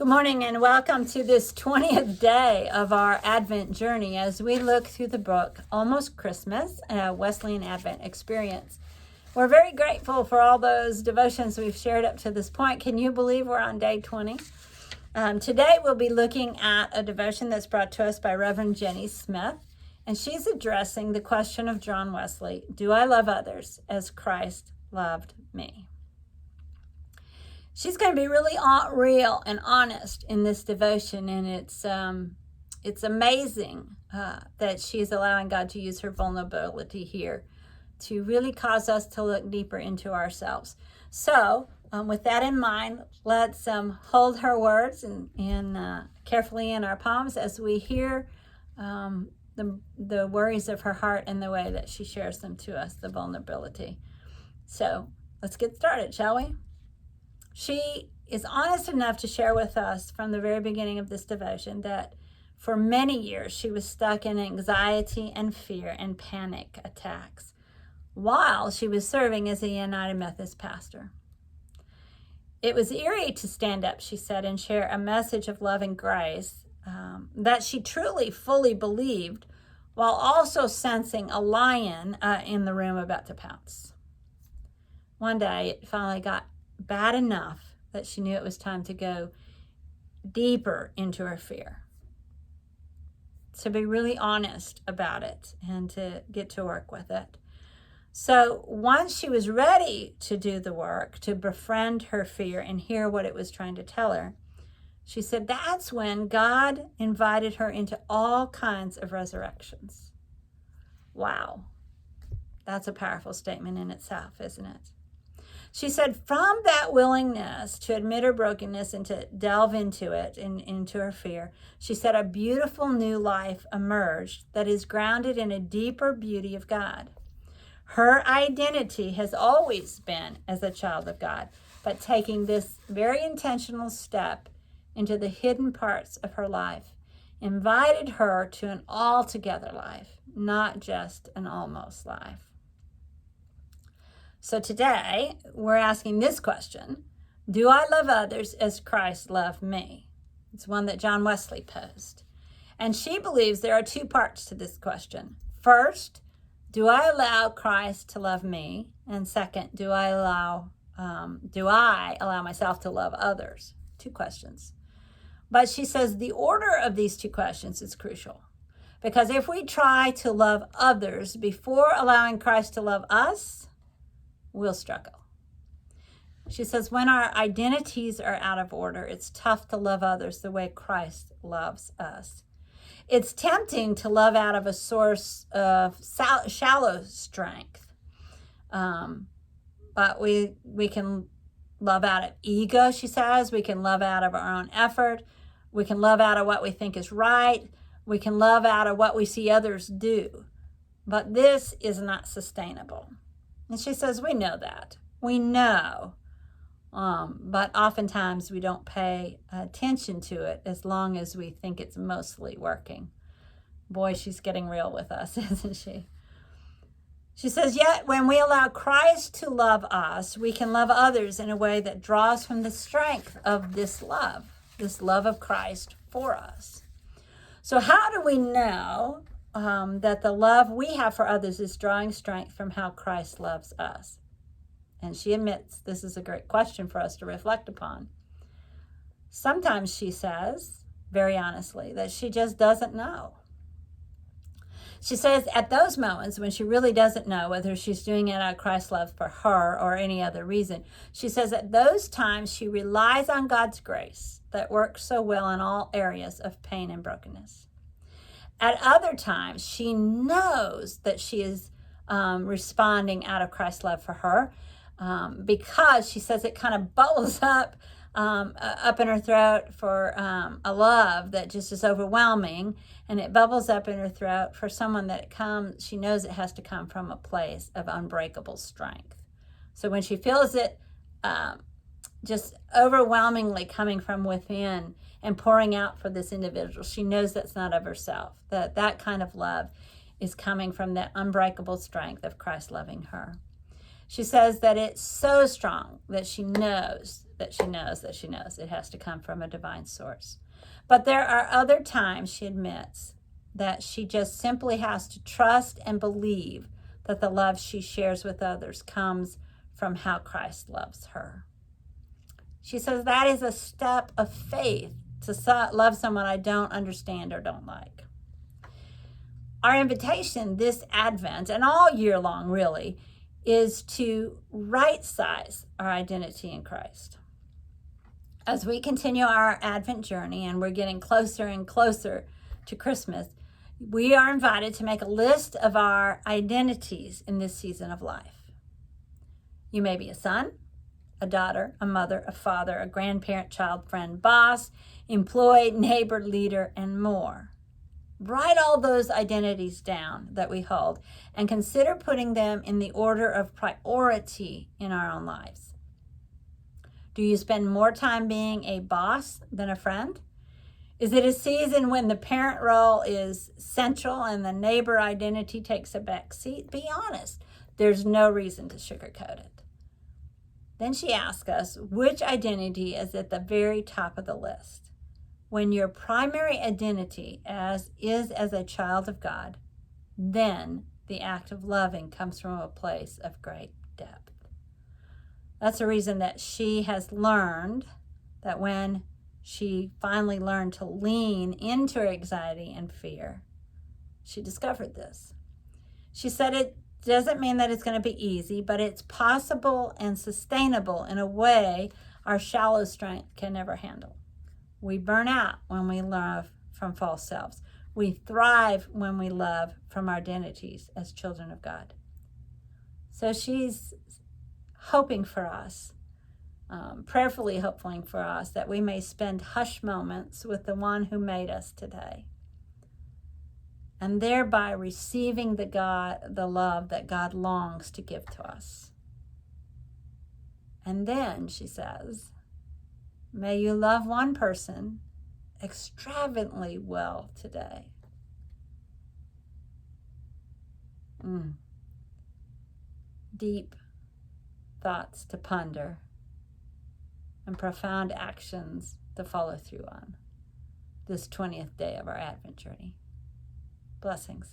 Good morning and welcome to this 20th day of our Advent journey as we look through the book Almost Christmas, a Wesleyan Advent Experience. We're very grateful for all those devotions we've shared up to this point. Can you believe we're on day 20? Today we'll be looking at a devotion that's brought to us by Reverend Jenny Smith, and she's addressing the question of John Wesley, do I love others as Christ loved me? She's going to be really real and honest in this devotion, and it's amazing that she's allowing God to use her vulnerability here to really cause us to look deeper into ourselves. So, with that in mind, let's hold her words and carefully in our palms as we hear the worries of her heart and the way that she shares them to us, the vulnerability. So, let's get started, shall we? She is honest enough to share with us from the very beginning of this devotion that for many years she was stuck in anxiety and fear and panic attacks while she was serving as a United Methodist pastor. It was eerie to stand up, she said, and share a message of love and grace that she truly, fully believed, while also sensing a lion in the room about to pounce. One day it finally got bad enough that she knew it was time to go deeper into her fear, to be really honest about it and to get to work with it. So once she was ready to do the work, to befriend her fear and hear what it was trying to tell her, she said that's when God invited her into all kinds of resurrections. Wow, that's a powerful statement in itself, isn't it? She said from that willingness to admit her brokenness and to delve into it, into her fear, she said a beautiful new life emerged that is grounded in a deeper beauty of God. Her identity has always been as a child of God, but taking this very intentional step into the hidden parts of her life invited her to an altogether life, not just an almost life. So today, we're asking this question, do I love others as Christ loved me? It's one that John Wesley posed. And she believes there are two parts to this question. First, do I allow Christ to love me? And second, do I allow myself to love others? Two questions. But she says the order of these two questions is crucial. Because if we try to love others before allowing Christ to love us, we'll struggle. She says when our identities are out of order, it's tough to love others the way Christ loves us. It's tempting to love out of a source of shallow strength. But we can love out of ego, she says. We can love out of our own effort. We can love out of what we think is right. We can love out of what we see others do. But this is not sustainable. And she says, we know that. We know. But oftentimes we don't pay attention to it as long as we think it's mostly working. Boy, she's getting real with us, isn't she? She says, yet when we allow Christ to love us, we can love others in a way that draws from the strength of this love of Christ for us. So how do we know that the love we have for others is drawing strength from how Christ loves us? And she admits this is a great question for us to reflect upon. Sometimes she says, very honestly, that she just doesn't know. She says at those moments when she really doesn't know whether she's doing it out of Christ's love for her or any other reason, she says at those times she relies on God's grace that works so well in all areas of pain and brokenness. At other times, she knows that she is responding out of Christ's love for her because she says it kind of bubbles up in her throat for a love that just is overwhelming, and it bubbles up in her throat for someone that she knows it has to come from a place of unbreakable strength. So when she feels it just overwhelmingly coming from within and pouring out for this individual, she knows that's not of herself, that kind of love is coming from that unbreakable strength of Christ loving her. She says that it's so strong that she knows that she knows that she knows it has to come from a divine source. But there are other times, she admits, that she just simply has to trust and believe that the love she shares with others comes from how Christ loves her. She says that is a step of faith to love someone I don't understand or don't like. Our invitation this Advent, and all year long really, is to right-size our identity in Christ. As we continue our Advent journey and we're getting closer and closer to Christmas, we are invited to make a list of our identities in this season of life. You may be a son, a daughter, a mother, a father, a grandparent, child, friend, boss, employee, neighbor, leader, and more. Write all those identities down that we hold and consider putting them in the order of priority in our own lives. Do you spend more time being a boss than a friend? Is it a season when the parent role is central and the neighbor identity takes a back seat? Be honest. There's no reason to sugarcoat it. Then she asks us, which identity is at the very top of the list? When your primary identity is as a child of God, then the act of loving comes from a place of great depth. That's a reason that she has learned that when she finally learned to lean into her anxiety and fear, she discovered this. She said it doesn't mean that it's going to be easy, but it's possible and sustainable in a way our shallow strength can never handle. We burn out when we love from false selves. We thrive when we love from our identities as children of God. So she's hoping for us, prayerfully hoping for us, that we may spend hush moments with the one who made us today, and thereby receiving the love that God longs to give to us. And then, she says, may you love one person extravagantly well today. Deep thoughts to ponder and profound actions to follow through on this 20th day of our Advent journey. Blessings.